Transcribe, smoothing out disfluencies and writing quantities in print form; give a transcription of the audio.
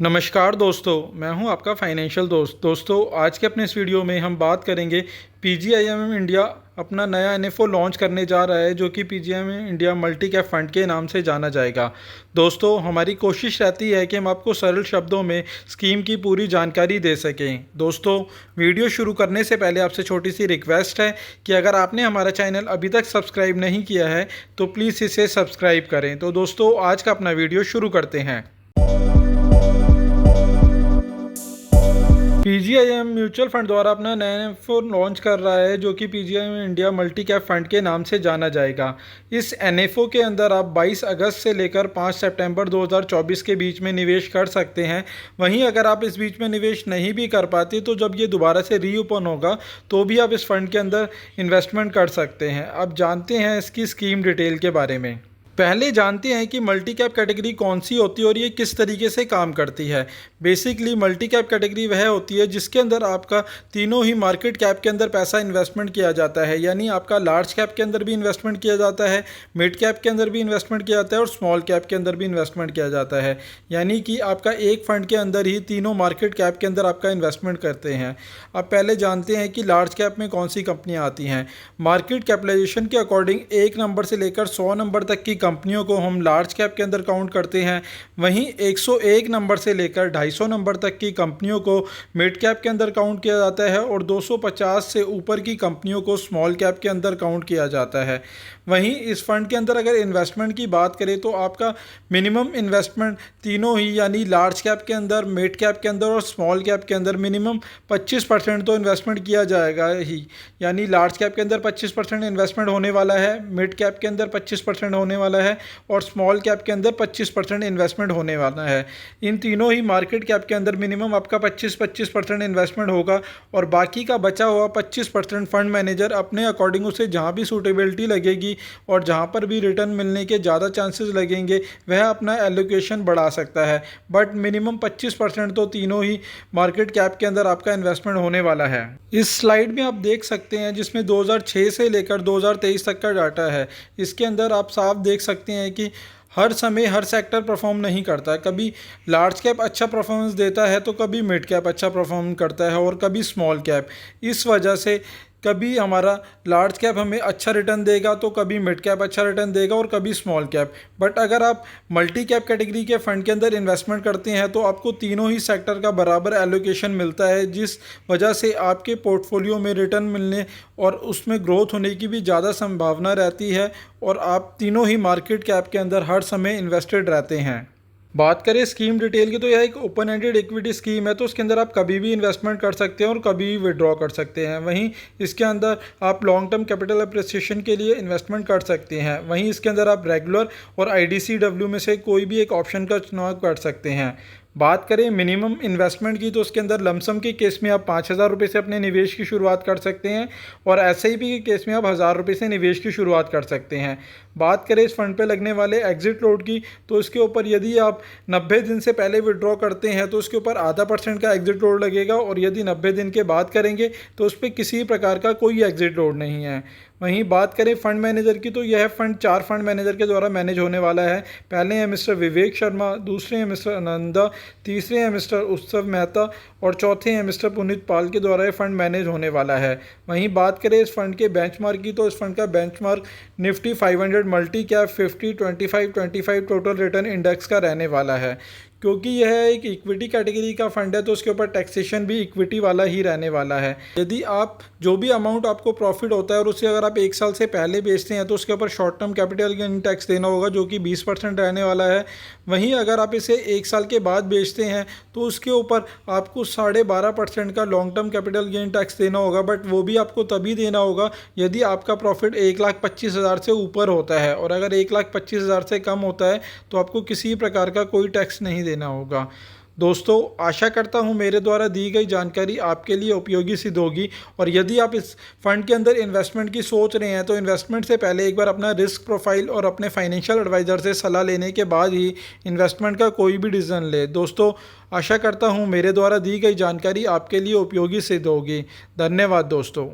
नमस्कार दोस्तों, मैं हूं आपका फाइनेंशियल दोस्तों आज के अपने इस वीडियो में हम बात करेंगे पीजीआईएम इंडिया अपना नया एनएफओ लॉन्च करने जा रहा है जो कि PGIM India multi cap fund के नाम से जाना जाएगा। दोस्तों, हमारी कोशिश रहती है कि हम आपको सरल शब्दों में स्कीम की पूरी जानकारी दे सकें। दोस्तों, वीडियो शुरू करने से पहले आपसे छोटी सी रिक्वेस्ट है कि अगर आपने हमारा चैनल अभी तक सब्सक्राइब नहीं किया है तो प्लीज़ इसे सब्सक्राइब करें। तो दोस्तों, आज का अपना वीडियो शुरू करते हैं। पीजीआईएम म्यूचुअल फंड द्वारा अपना नया एनएफओ लॉन्च कर रहा है जो कि PGIM India multi cap fund के नाम से जाना जाएगा। इस एनएफओ के अंदर आप 22 अगस्त से लेकर 5 सितंबर 2024 के बीच में निवेश कर सकते हैं। वहीं अगर आप इस बीच में निवेश नहीं भी कर पाते तो जब ये दोबारा से रीओपन होगा तो भी आप इस फंड के अंदर इन्वेस्टमेंट कर सकते हैं। अब जानते हैं इसकी स्कीम डिटेल के बारे में। पहले जानते हैं कि मल्टी कैप कैटेगरी कौन सी होती है और ये किस तरीके से काम करती है। बेसिकली मल्टी कैप कैटेगरी वह होती है जिसके अंदर आपका तीनों ही मार्केट कैप के अंदर पैसा इन्वेस्टमेंट किया जाता है, यानी आपका लार्ज कैप के अंदर भी इन्वेस्टमेंट किया जाता है, मिड कैप के अंदर भी इन्वेस्टमेंट किया जाता है और स्मॉल कैप के अंदर भी इन्वेस्टमेंट किया जाता है। यानी कि आपका एक फंड के अंदर ही तीनों मार्केट कैप के अंदर आपका इन्वेस्टमेंट करते हैं। अब पहले जानते हैं कि लार्ज कैप में कौन सी कंपनियाँ आती हैं। मार्केट कैपिटलाइजेशन के अकॉर्डिंग 1 नंबर से लेकर 100 नंबर तक की कंपनियों को हम लार्ज कैप के अंदर काउंट करते हैं। वहीं 101 नंबर से लेकर 250 नंबर तक की कंपनियों को मिड कैप के अंदर काउंट किया जाता है और 250 से ऊपर की कंपनियों को स्मॉल कैप के अंदर काउंट किया जाता है। वहीं इस फंड के अंदर अगर इन्वेस्टमेंट की बात करें तो आपका मिनिमम इन्वेस्टमेंट तीनों ही यानी लार्ज कैप के अंदर, मिड कैप के अंदर और स्मॉल कैप के अंदर मिनिमम 25% तो इन्वेस्टमेंट किया जाएगा ही। यानी लार्ज कैप के अंदर 25% इन्वेस्टमेंट होने वाला है, मिड कैप के अंदर 25% होने वाला है और स्मॉल कैप के अंदर 25% इन्वेस्टमेंट होने वाला है। इन तीनों ही मार्केट कैप के अंदर मिनिमम आपका 25% इन्वेस्टमेंट होगा और बाकी का बचा हुआ 25% फंड मैनेजर अपने अकॉर्डिंग उसे जहाँ भी सूटेबिलिटी लगेगी और जहाँ पर भी रिटर्न मिलने के ज़्यादा चांसेस लगेंगे वह अपना एलोकेशन बढ़ा सकता है। बट मिनिमम 25% तो तीनों ही मार्केट कैप के अंदर आपका इन्वेस्टमेंट होने वाला है। इस स्लाइड में आप देख सकते हैं जिसमें 2006 से लेकर 2023 तक का डाटा है। इसके अंदर आप साफ देख सकते हैं कि हर समय हर सेक्टर परफॉर्म नहीं करता है। कभी लार्ज कैप अच्छा परफॉर्मेंस देता है तो कभी मिड कैप अच्छा परफॉर्म करता है और कभी स्मॉल कैप। इस वजह से कभी हमारा लार्ज कैप हमें अच्छा रिटर्न देगा तो कभी मिड कैप अच्छा रिटर्न देगा और कभी स्मॉल कैप। बट अगर आप मल्टी कैप कैटेगरी के फंड के अंदर इन्वेस्टमेंट करते हैं तो आपको तीनों ही सेक्टर का बराबर एलोकेशन मिलता है, जिस वजह से आपके पोर्टफोलियो में रिटर्न मिलने और उसमें ग्रोथ होने की भी ज़्यादा संभावना रहती है और आप तीनों ही मार्केट कैप के अंदर हर समय इन्वेस्टेड रहते हैं। बात करें स्कीम डिटेल की तो यह एक ओपन एंडेड इक्विटी स्कीम है, तो उसके अंदर आप कभी भी इन्वेस्टमेंट कर सकते हैं और कभी भी विड्रॉ कर सकते हैं। वहीं इसके अंदर आप लॉन्ग टर्म कैपिटल अप्रिसिएशन के लिए इन्वेस्टमेंट कर सकते हैं। वहीं इसके अंदर आप रेगुलर और आईडीसीडब्ल्यू में से कोई भी एक ऑप्शन का चुनाव कर सकते हैं। बात करें मिनिमम इन्वेस्टमेंट की तो उसके अंदर लमसम के केस में आप 5,000 रुपये से अपने निवेश की शुरुआत कर सकते हैं और एसआईपी के केस में आप 1,000 रुपये से निवेश की शुरुआत कर सकते हैं। बात करें इस फंड पे लगने वाले एग्जिट लोड की तो इसके ऊपर यदि आप 90 दिन से पहले विड्रॉ करते हैं तो उसके ऊपर ½ % का एग्जिट लोड लगेगा और यदि 90 दिन के बाद करेंगे तो उस पर किसी प्रकार का कोई एग्जिट लोड नहीं है। वहीं बात करें फंड मैनेजर की तो यह फंड 4 फंड मैनेजर के द्वारा मैनेज होने वाला है। पहले हैं मिस्टर विवेक शर्मा, दूसरे हैं मिस्टर आनंदा, तीसरे हैं मिस्टर उत्सव मेहता और चौथे हैं मिस्टर पुनीत पाल के द्वारा ये फंड मैनेज होने वाला है। वहीं बात करें इस फंड के बेंचमार्क की तो इस फंड का benchmark Nifty 500 multi cap 50 25 25 total return index का रहने वाला है। क्योंकि यह एक इक्विटी कैटेगरी का फंड है तो उसके ऊपर टैक्सेशन भी इक्विटी वाला ही रहने वाला है। यदि आप जो भी अमाउंट आपको प्रॉफिट होता है और उसे अगर आप 1 साल से पहले बेचते हैं तो उसके ऊपर short term capital gain tax देना होगा जो कि 20% रहने वाला है। वहीं अगर आप इसे 1 साल के बाद बेचते हैं तो उसके ऊपर आपको 12.5% का long term capital gain tax देना होगा। बट वो भी आपको तभी देना होगा यदि आपका प्रॉफिट 1,25,000 से ऊपर होता है और अगर 1,25,000 से कम होता है तो आपको किसी प्रकार का कोई टैक्स नहीं देना होगा। दोस्तों, आशा करता हूं मेरे द्वारा दी गई जानकारी आपके लिए उपयोगी सिद्ध होगी और यदि आप इस फंड के अंदर इन्वेस्टमेंट की सोच रहे हैं तो इन्वेस्टमेंट से पहले एक बार अपना रिस्क प्रोफाइल और अपने फाइनेंशियल एडवाइज़र से सलाह लेने के बाद ही इन्वेस्टमेंट का कोई भी डिसीजन ले। दोस्तों, आशा करता हूं मेरे द्वारा दी गई जानकारी आपके लिए उपयोगी सिद्ध होगी। धन्यवाद दोस्तों।